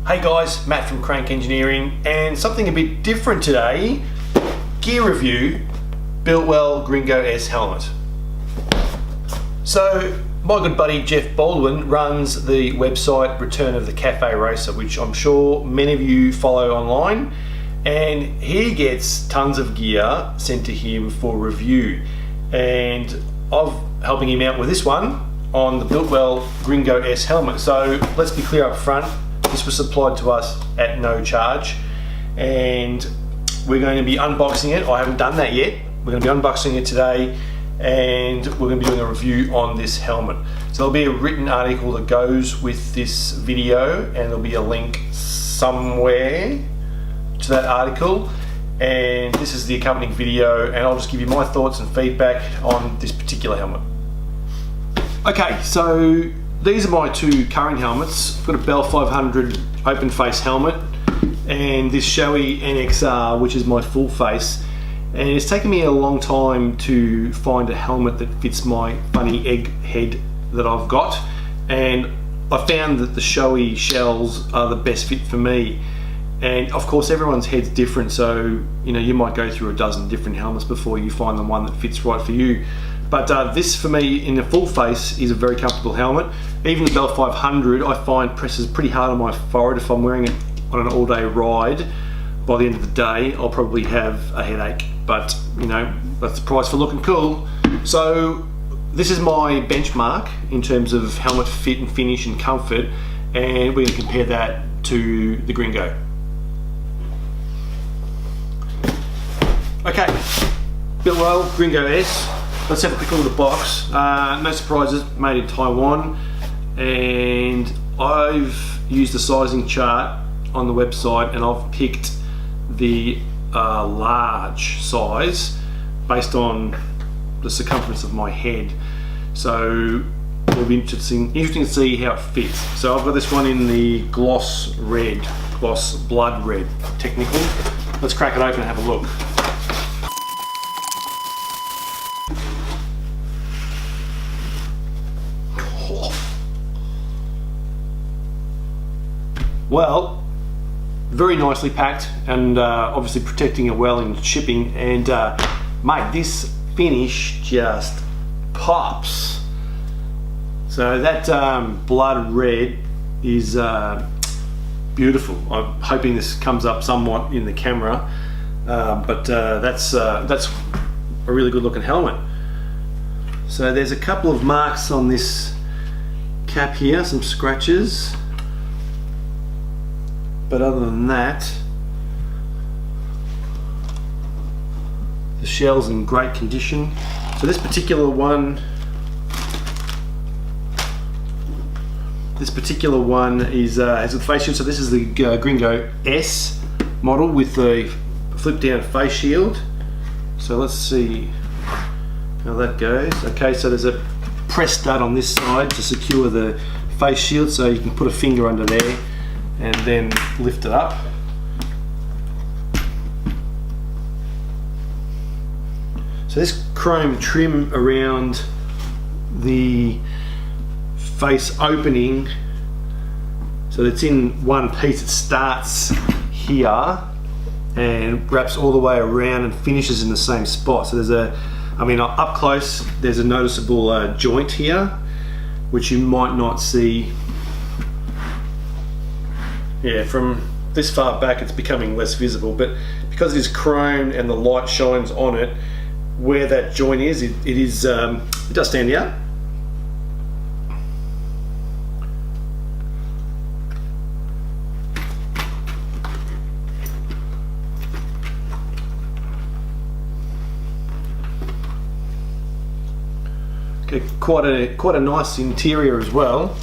Hey guys, Matt from Crank Engineering, and something a bit different today. Gear review, Biltwell Gringo S helmet. So my good buddy Jeff Baldwin runs the website Return of the Cafe Racer, which I'm sure many of you follow online, and he gets tons of gear sent to him for review, and I'm helping him out with this one on the Biltwell Gringo S helmet. So let's be clear up front, this was supplied to us at no charge, and we're going to be unboxing it. I haven't done that yet. We're going to be unboxing it today, and we're going to be doing a review on this helmet. So there'll be a written article that goes with this video, and there'll be a link somewhere to that article, and this is the accompanying video, and I'll just give you my thoughts and feedback on this particular helmet. Okay, so these are my two current helmets. I've got a Bell 500 open face helmet and this Shoei NXR, which is my full face. And it's taken me a long time to find a helmet that fits my funny egg head that I've got. And I found that the Shoei shells are the best fit for me. And of course everyone's head's different, so you might go through a dozen different helmets before you find the one that fits right for you. But this for me in the full face is a very comfortable helmet. Even the Bell 500 I find presses pretty hard on my forehead. If I'm wearing it on an all-day ride, by the end of the day I'll probably have a headache. But that's the price for looking cool. So this is my benchmark in terms of helmet fit and finish and comfort, and we're going to compare that to the Gringo. Okay, Biltwell Gringo S. Let's have a quick look at the box. No surprises, made in Taiwan, and I've used the sizing chart on the website, and I've picked the large size based on the circumference of my head. So it'll be interesting to see how it fits. So I've got this one in the gloss blood red technical. Let's crack it open and have a look. Well, very nicely packed, and obviously protecting it well in shipping, and mate, this finish just pops. So that blood red is beautiful. I'm hoping this comes up somewhat in the camera, but that's a really good looking helmet. So there's a couple of marks on this cap here, some scratches. But other than that, the shell's in great condition. So this particular one is has a face shield. So this is the Gringo S model with the flip down face shield. So let's see how that goes. Okay, so there's a press stud on this side to secure the face shield, so you can put a finger under there and then lift it up. So this chrome trim around the face opening, so it's in one piece. It starts here and wraps all the way around and finishes in the same spot. So there's up close there's a noticeable joint here, which you might not see. Yeah, from this far back it's becoming less visible, but because it is chromed and the light shines on it, where that joint is, it does stand out. Okay, quite a nice interior as well.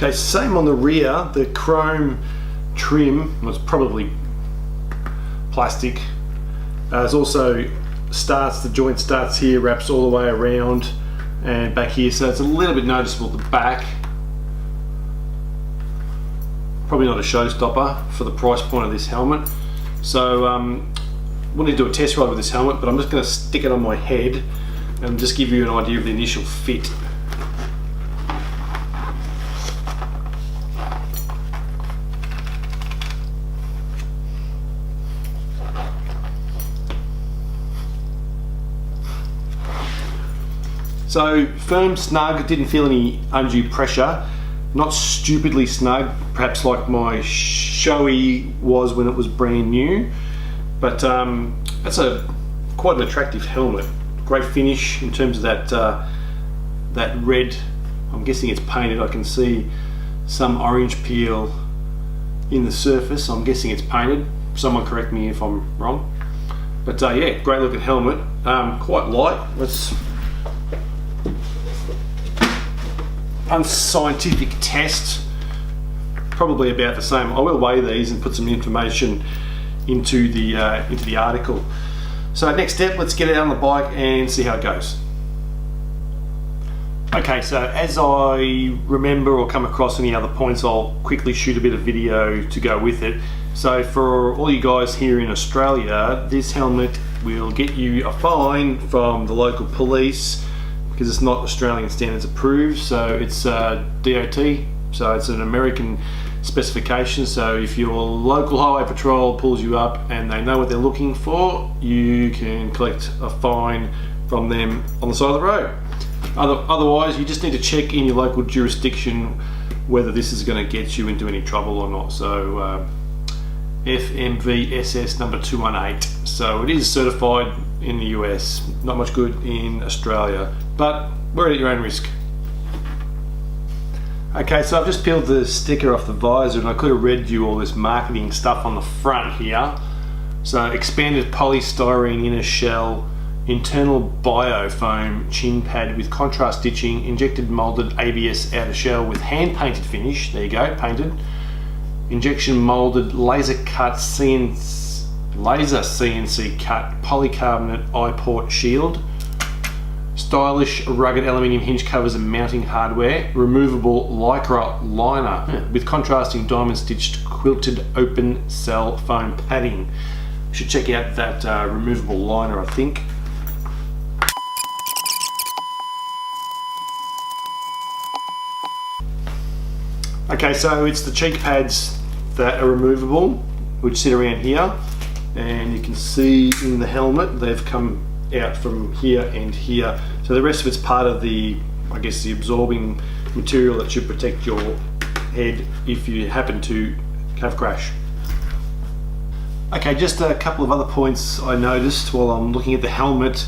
Okay, same on the rear. The chrome trim was probably plastic. There's also the joint starts here, wraps all the way around and back here, so it's a little bit noticeable at the back. Probably not a showstopper for the price point of this helmet. So we'll need to do a test ride with this helmet, but I'm just going to stick it on my head and just give you an idea of the initial fit. So firm, snug, didn't feel any undue pressure. Not stupidly snug, perhaps like my Shoei was when it was brand new. But that's quite an attractive helmet. Great finish in terms of that red. I'm guessing it's painted. I can see some orange peel in the surface. I'm guessing it's painted. Someone correct me if I'm wrong. But yeah, great looking helmet. Quite light. Let's unscientific test, probably about the same. I will weigh these and put some information into the article. So next step, let's get it out on the bike and see how it goes. Okay, so as I remember or come across any other points, I'll quickly shoot a bit of video to go with it. So for all you guys here in Australia, this helmet will get you a fine from the local police because it's not Australian standards approved, so it's DOT, so it's an American specification. So if your local highway patrol pulls you up and they know what they're looking for, you can collect a fine from them on the side of the road. Otherwise, you just need to check in your local jurisdiction whether this is going to get you into any trouble or not. So FMVSS number 218. So it is certified in the US, not much good in Australia, but we're at your own risk. Okay, so I've just peeled the sticker off the visor and I could have read you all this marketing stuff on the front here. So expanded polystyrene inner shell, internal biofoam chin pad with contrast stitching, injected molded ABS outer shell with hand painted finish, there you go, painted. Injection molded laser CNC cut polycarbonate eye port shield, stylish rugged aluminium hinge covers and mounting hardware, removable lycra liner with contrasting diamond stitched quilted open cell foam padding. You should check out that removable liner, I think. Okay, so it's the cheek pads that are removable, which sit around here, and you can see in the helmet they've come out from here and here. So the rest of it's part of the, I guess, the absorbing material that should protect your head if you happen to have a crash. Okay, just a couple of other points I noticed while I'm looking at the helmet.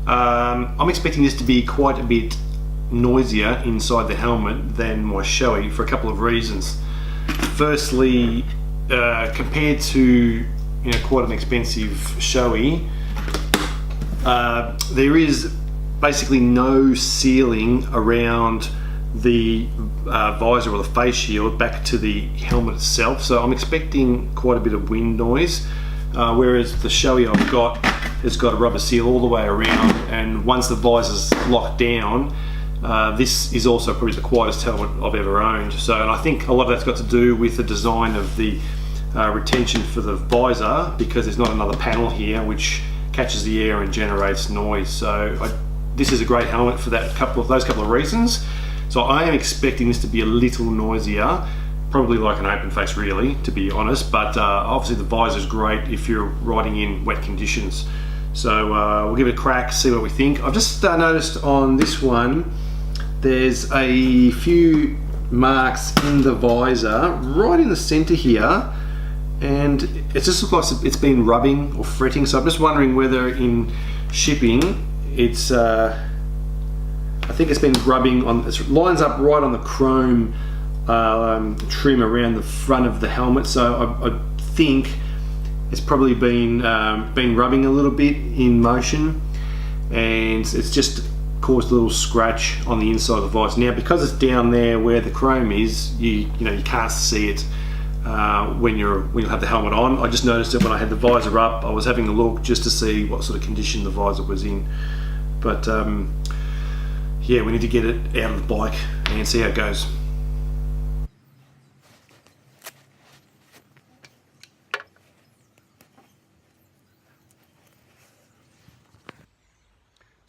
I'm expecting this to be quite a bit noisier inside the helmet than my Shoei for a couple of reasons. Firstly, compared to quite an expensive Shoei, there is basically no sealing around the visor or the face shield back to the helmet itself, so I'm expecting quite a bit of wind noise, whereas the Shoei I've got has got a rubber seal all the way around, and once the visor's locked down, this is also probably the quietest helmet I've ever owned. So, and I think a lot of that's got to do with the design of the retention for the visor, because there's not another panel here which catches the air and generates noise. So this is a great helmet for those couple of reasons. So I am expecting this to be a little noisier, probably like an open face really, to be honest, but obviously the visor is great if you're riding in wet conditions. So we'll give it a crack, see what we think. I've just noticed on this one there's a few marks in the visor right in the center here, and it just looks like it's been rubbing or fretting, so I'm just wondering whether in shipping it's I think it's been rubbing on, it lines up right on the chrome trim around the front of the helmet, so I think it's probably been rubbing a little bit in motion, and it's just caused a little scratch on the inside of the visor. Now, because it's down there where the chrome is, you can't see it when you'll have the helmet on. I just noticed it when I had the visor up. I was having a look just to see what sort of condition the visor was in. But yeah, we need to get it out of the bike and see how it goes.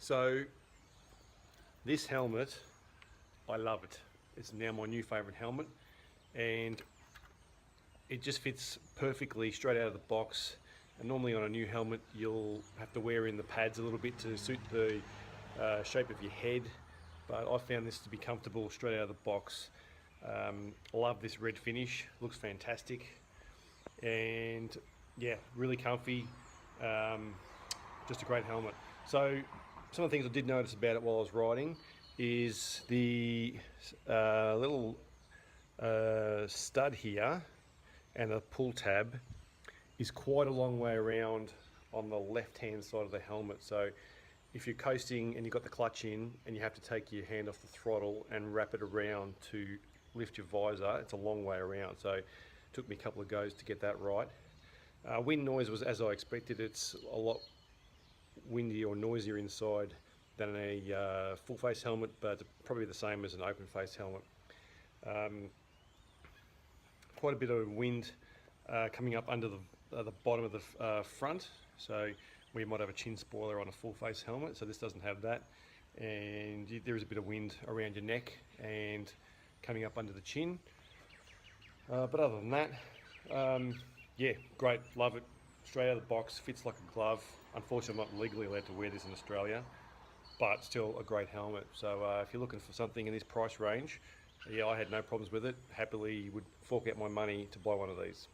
So this helmet, I love it. It's now my new favourite helmet, and it just fits perfectly straight out of the box. And normally on a new helmet you'll have to wear in the pads a little bit to suit the shape of your head, but I found this to be comfortable straight out of the box. Love this red finish, looks fantastic, and yeah, really comfy. Just a great helmet. So some of the things I did notice about it while I was riding is the little stud here and the pull tab is quite a long way around on the left hand side of the helmet. So if you're coasting and you've got the clutch in and you have to take your hand off the throttle and wrap it around to lift your visor, it's a long way around. So it took me a couple of goes to get that right. Wind noise was as I expected. It's a lot windier or noisier inside than a full face helmet, but probably the same as an open face helmet. Quite a bit of wind coming up under the bottom of the front, so we might have a chin spoiler on a full face helmet, so this doesn't have that, and there is a bit of wind around your neck and coming up under the chin, but other than that, yeah, great, love it, straight out of the box, fits like a glove. Unfortunately I'm not legally allowed to wear this in Australia, but still a great helmet. So if you're looking for something in this price range, yeah, I had no problems with it. Happily would fork out my money to buy one of these.